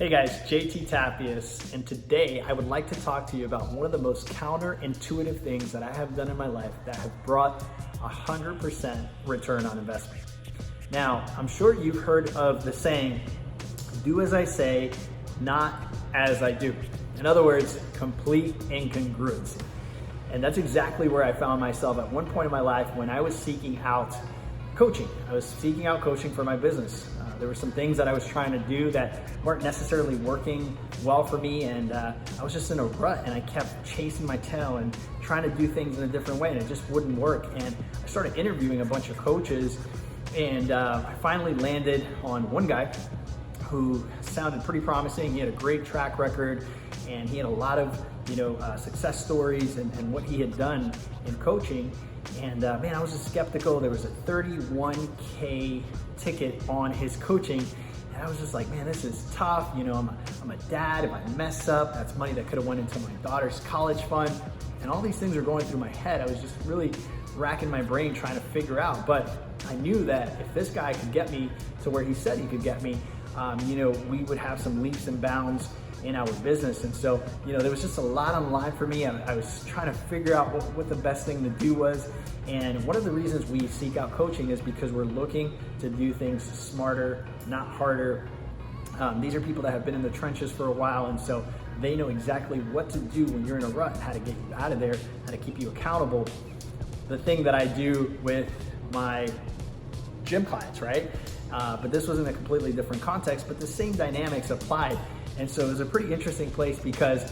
Hey guys, JT Tapias, and today I would like to talk to you about one of the most counterintuitive things that I have done in my life that have brought 100% return on investment. Now, I'm sure you've heard of the saying, do as I say, not as I do. In other words, complete incongruency. And that's exactly where I found myself at one point in my life when I was seeking out coaching. I was seeking out coaching for my business. There were some things that I was trying to do that weren't necessarily working well for me, and I was just in a rut, and I kept chasing my tail and trying to do things in a different way, and it just wouldn't work. And I started interviewing a bunch of coaches, and I finally landed on one guy who sounded pretty promising. He had a great track record, and he had a lot of success stories and what he had done in coaching. And man, I was just skeptical. There was a $31K ticket on his coaching, and I was just like, man, this is tough. I'm a dad. If I mess up, that's money that could have went into my daughter's college fund. And all these things are going through my head. I was just really racking my brain trying to figure out. But I knew that if this guy could get me to where he said he could get me, we would have some leaps and bounds in our business. And so, there was just a lot on the line for me. I was trying to figure out what the best thing to do was. And one of the reasons we seek out coaching is because we're looking to do things smarter, not harder. These are people that have been in the trenches for a while, and so they know exactly what to do when you're in a rut, how to get you out of there, how to keep you accountable. The thing that I do with my gym clients, right? But this was in a completely different context, but the same dynamics applied. And so it was a pretty interesting place because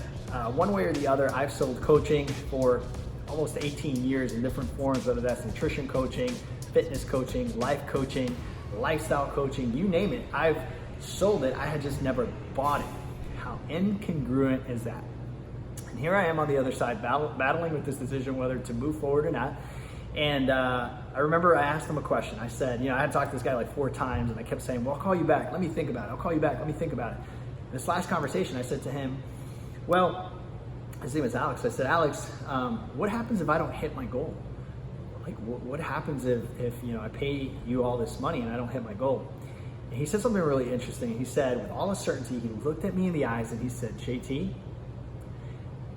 one way or the other, I've sold coaching for almost 18 years in different forms, whether that's nutrition coaching, fitness coaching, life coaching, lifestyle coaching, you name it. I've sold it. I had just never bought it. How incongruent is that? And here I am on the other side battling with this decision whether to move forward or not. And I remember I asked him a question. I said, I had talked to this guy like 4 times, and I kept saying, well, I'll call you back. Let me think about it. I'll call you back. Let me think about it. This last conversation, I said to him, well, his name is Alex. I said, Alex, what happens if I don't hit my goal? Like, what happens if I pay you all this money and I don't hit my goal? And he said something really interesting. He said, with all certainty, he looked at me in the eyes and he said, JT,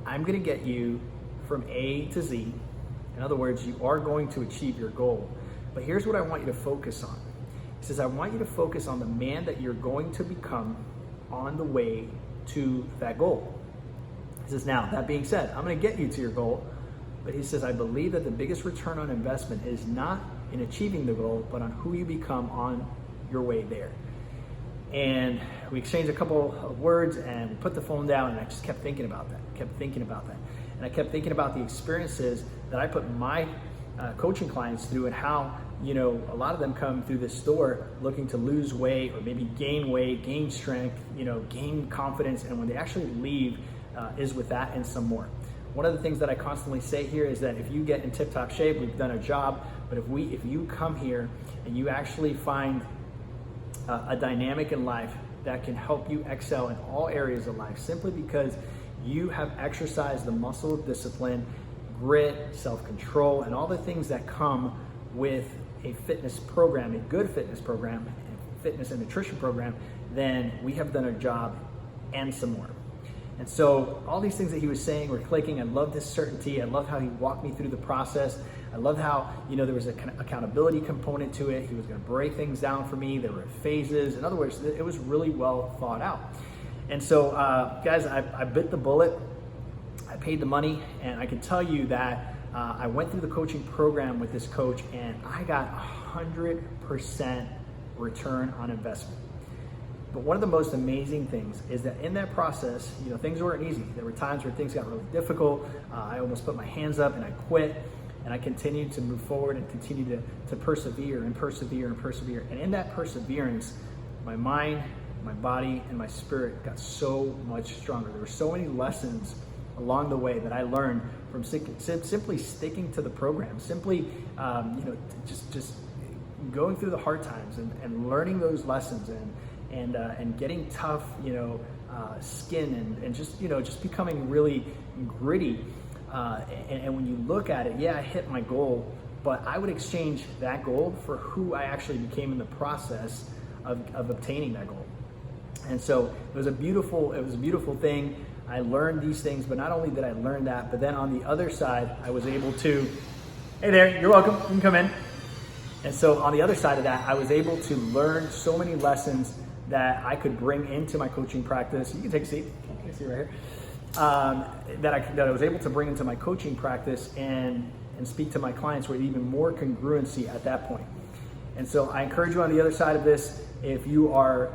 I'm going to get you from A to Z. In other words, you are going to achieve your goal. But here's what I want you to focus on. He says, I want you to focus on the man that you're going to become on the way to that goal. He says, now, that being said, I'm going to get you to your goal. But he says, I believe that the biggest return on investment is not in achieving the goal, but on who you become on your way there. And we exchanged a couple of words and we put the phone down, and I just kept thinking about that, And I kept thinking about the experiences that I put my coaching clients through, and how, a lot of them come through this door looking to lose weight or maybe gain weight, gain strength, gain confidence. And when they actually leave, is with that and some more. One of the things that I constantly say here is that if you get in tip-top shape, we've done a job. But if you come here and you actually find a dynamic in life that can help you excel in all areas of life, simply because you have exercised the muscle of discipline, grit, self-control, and all the things that come with a fitness program, a good fitness program, a fitness and nutrition program, then we have done our job and some more. And so all these things that he was saying were clicking. I love this certainty. I love how he walked me through the process. I love how, there was an accountability component to it. He was going to break things down for me. There were phases. In other words, it was really well thought out. And so, guys, I bit the bullet. I paid the money, and I can tell you that I went through the coaching program with this coach, and I got 100% return on investment. But one of the most amazing things is that in that process, things weren't easy. There were times where things got really difficult. I almost put my hands up and I quit, and I continued to move forward and continue to persevere and persevere and persevere. And in that perseverance, my mind, my body, and my spirit got so much stronger. There were so many lessons along the way that I learned from simply sticking to the program, simply just going through the hard times and learning those lessons and getting tough, skin and just becoming really gritty. And when you look at it, yeah, I hit my goal, but I would exchange that goal for who I actually became in the process of obtaining that goal. And so it was a beautiful thing. I learned these things, but not only did I learn that, but then on the other side, I was able to, hey there, you're welcome, you can come in. And so on the other side of that, I was able to learn so many lessons that I could bring into my coaching practice. You can take a seat, you can see right here. That I was able to bring into my coaching practice and speak to my clients with even more congruency at that point. And so I encourage you on the other side of this, if you are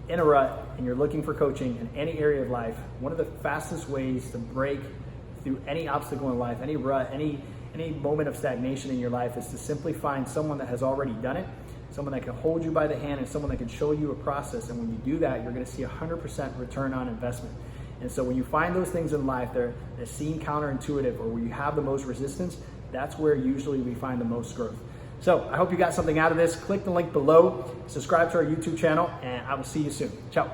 in a rut and you're looking for coaching in any area of life, one of the fastest ways to break through any obstacle in life, any rut, any moment of stagnation in your life is to simply find someone that has already done it, someone that can hold you by the hand and someone that can show you a process. And when you do that, you're going to see 100% return on investment. And so when you find those things in life that seem counterintuitive or where you have the most resistance, that's where usually we find the most growth. So I hope you got something out of this. Click the link below, subscribe to our YouTube channel, and I will see you soon. Ciao.